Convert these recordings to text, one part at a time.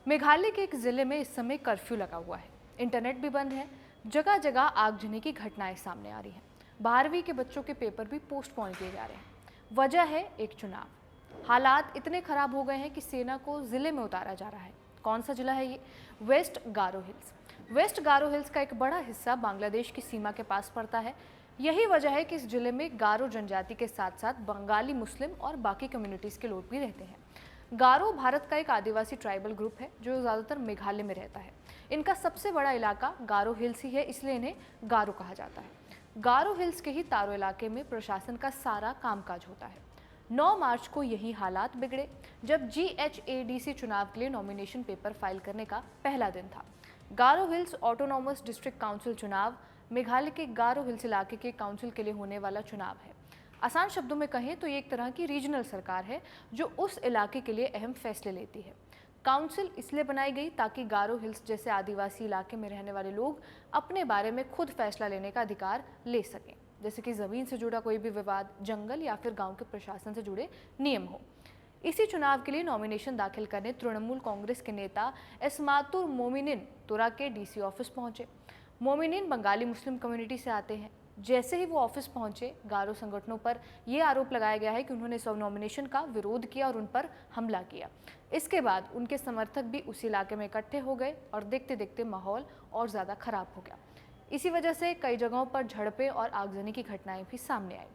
मेघालय के एक जिले में इस समय कर्फ्यू लगा हुआ है। इंटरनेट भी बंद है। जगह जगह आगजनी की घटनाएं सामने आ रही हैं। 12वीं के बच्चों के पेपर भी पोस्टपोन किए जा रहे हैं। वजह है एक चुनाव। हालात इतने खराब हो गए हैं कि सेना को जिले में उतारा जा रहा है। कौन सा जिला है ये? वेस्ट गारो हिल्स। वेस्ट गारो हिल्स का एक बड़ा हिस्सा बांग्लादेश की सीमा के पास पड़ता है। यही वजह है कि इस जिले में गारो जनजाति के साथ साथ बंगाली, मुस्लिम और बाकी कम्युनिटीज के लोग भी रहते हैं। गारो भारत का एक आदिवासी ट्राइबल ग्रुप है जो ज़्यादातर मेघालय में रहता है। इनका सबसे बड़ा इलाका गारो हिल्स ही है, इसलिए इन्हें गारो कहा जाता है। गारो हिल्स के ही तारो इलाके में प्रशासन का सारा कामकाज होता है। 9 मार्च को यही हालात बिगड़े जब GHADC चुनाव के लिए नॉमिनेशन पेपर फाइल करने का पहला दिन था। गारो हिल्स ऑटोनॉमस डिस्ट्रिक्ट काउंसिल चुनाव मेघालय के गारो हिल्स इलाके के काउंसिल के लिए होने वाला चुनाव है। आसान शब्दों में कहें तो ये एक तरह की रीजनल सरकार है जो उस इलाके के लिए अहम फैसले लेती है। काउंसिल इसलिए बनाई गई ताकि गारो हिल्स जैसे आदिवासी इलाके में रहने वाले लोग अपने बारे में खुद फैसला लेने का अधिकार ले सकें, जैसे कि ज़मीन से जुड़ा कोई भी विवाद, जंगल या फिर गांव के प्रशासन से जुड़े नियम हो। इसी चुनाव के लिए नॉमिनेशन दाखिल करने तृणमूल कांग्रेस के नेता एस्मातुर मोमिनिन तुरा के DC ऑफिस पहुंचे। मोमिनिन बंगाली मुस्लिम कम्युनिटी से आते हैं। जैसे ही वो ऑफिस पहुंचे, गारो संगठनों पर यह आरोप लगाया गया है कि उन्होंने सब नॉमिनेशन का विरोध किया और उन पर हमला किया। इसके बाद उनके समर्थक भी उस इलाके में इकट्ठे हो गए और देखते देखते माहौल और ज़्यादा खराब हो गया। इसी वजह से कई जगहों पर झड़पें और आगजनी की घटनाएं भी सामने आई।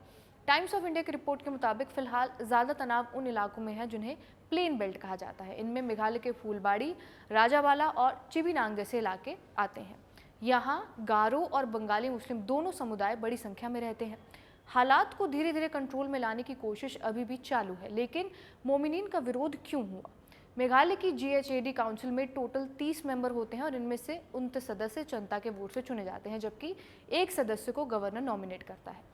टाइम्स ऑफ इंडिया की रिपोर्ट के मुताबिक फिलहाल ज़्यादा तनाव उन इलाकों में है जिन्हें प्लेन बेल्ट कहा जाता है। इनमें मेघालय के फूलबाड़ी, राजावाला और चिबीनांग जैसे इलाके आते हैं। यहाँ गारो और बंगाली मुस्लिम दोनों समुदाय बड़ी संख्या में रहते हैं। हालात को धीरे धीरे कंट्रोल में लाने की कोशिश अभी भी चालू है, लेकिन मोमिनीन का विरोध क्यों हुआ? मेघालय की GHAD काउंसिल में टोटल 30 मेंबर होते हैं और इनमें से 29 सदस्य जनता के वोट से चुने जाते हैं, जबकि एक सदस्य को गवर्नर नॉमिनेट करता है।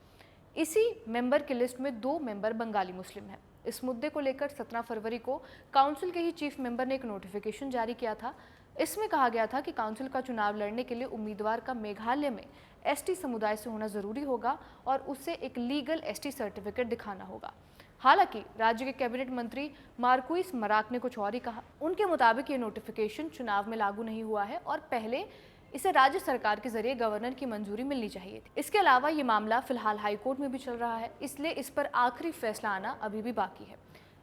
इसी मेंबर की लिस्ट में 2 मेंबर बंगाली मुस्लिम हैं। इस मुद्दे को लेकर 17 फरवरी को काउंसिल के ही चीफ मेंबर ने एक नोटिफिकेशन जारी किया था। इसमें कहा गया था कि काउंसिल का चुनाव लड़ने के लिए उम्मीदवार का मेघालय में ST समुदाय से होना जरूरी होगा और उसे एक लीगल ST सर्टिफिकेट दिखाना होगा। हालांकि राज्य के कैबिनेट मंत्री मार्कुइस मराक ने कुछ और ही कहा। उनके मुताबिक ये नोटिफिकेशन चुनाव में लागू नहीं हुआ है और पहले इसे राज्य सरकार के जरिए गवर्नर की मंजूरी मिलनी चाहिए थी। इसके अलावा ये मामला फिलहाल हाईकोर्ट में भी चल रहा है, इसलिए इस पर आखिरी फैसला आना अभी भी बाकी है।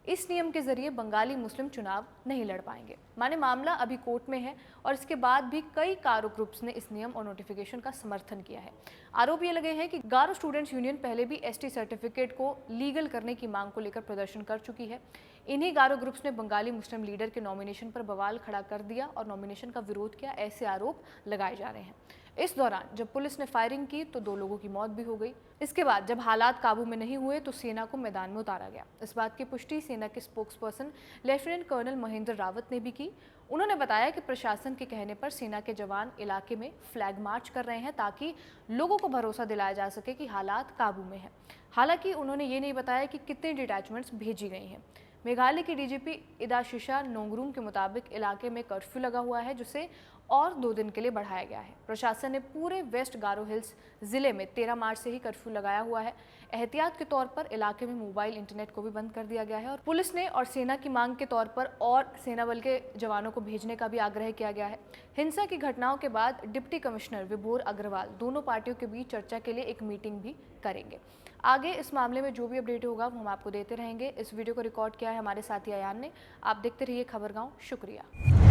इस नियम के जरिए बंगाली मुस्लिम चुनाव नहीं लड़ पाएंगे। माने मामला अभी कोर्ट में है और इसके बाद भी कई गारो ग्रुप्स ने इस नियम और नोटिफिकेशन का समर्थन किया है। आरोप ये लगे हैं कि गारो स्टूडेंट्स यूनियन पहले भी ST सर्टिफिकेट को लीगल करने की मांग को लेकर प्रदर्शन कर चुकी है। इन्हीं गारो ग्रुप्स ने बंगाली मुस्लिम लीडर के नॉमिनेशन पर बवाल खड़ा कर दिया और नॉमिनेशन का विरोध किया, ऐसे आरोप लगाए जा रहे हैं। इस दौरान जब पुलिस ने फायरिंग की तो 2 लोगों की मौत भी हो गई। इसके बाद जब हालात काबू में नहीं हुए तो सेना को मैदान में उतारा गया। इस बात की पुष्टि सेना के spokesperson lieutenant colonel Mahendra Rawat ने भी की। उन्होंने बताया कि प्रशासन के कहने पर सेना के जवान इलाके में फ्लैग मार्च कर रहे हैं ताकि लोगों को भरोसा दिलाया जा सके कि हालात काबू में हैं। हालांकि उन्होंने ये नहीं बताया कि कितने डिटैचमेंट्स भेजी गई हैं। मेघालय की DGP इदाशिशा नोंगरूम के मुताबिक इलाके में कर्फ्यू लगा हुआ है, जिसे और 2 दिन के लिए बढ़ाया गया है। प्रशासन ने पूरे वेस्ट गारो हिल्स जिले में 13 मार्च से ही कर्फ्यू लगाया हुआ है। एहतियात के तौर पर इलाके में मोबाइल इंटरनेट को भी बंद कर दिया गया है और पुलिस ने और सेना की मांग के तौर पर और सेना बल के जवानों को भेजने का भी आग्रह किया गया है। हिंसा की घटनाओं के बाद डिप्टी कमिश्नर विभोर अग्रवाल दोनों पार्टियों के बीच चर्चा के लिए एक मीटिंग भी करेंगे। आगे इस मामले में जो भी अपडेट होगा वो हम आपको देते रहेंगे। इस वीडियो को रिकॉर्ड किया है हमारे साथी अयान ने। आप देखते रहिए खबरगांव। शुक्रिया।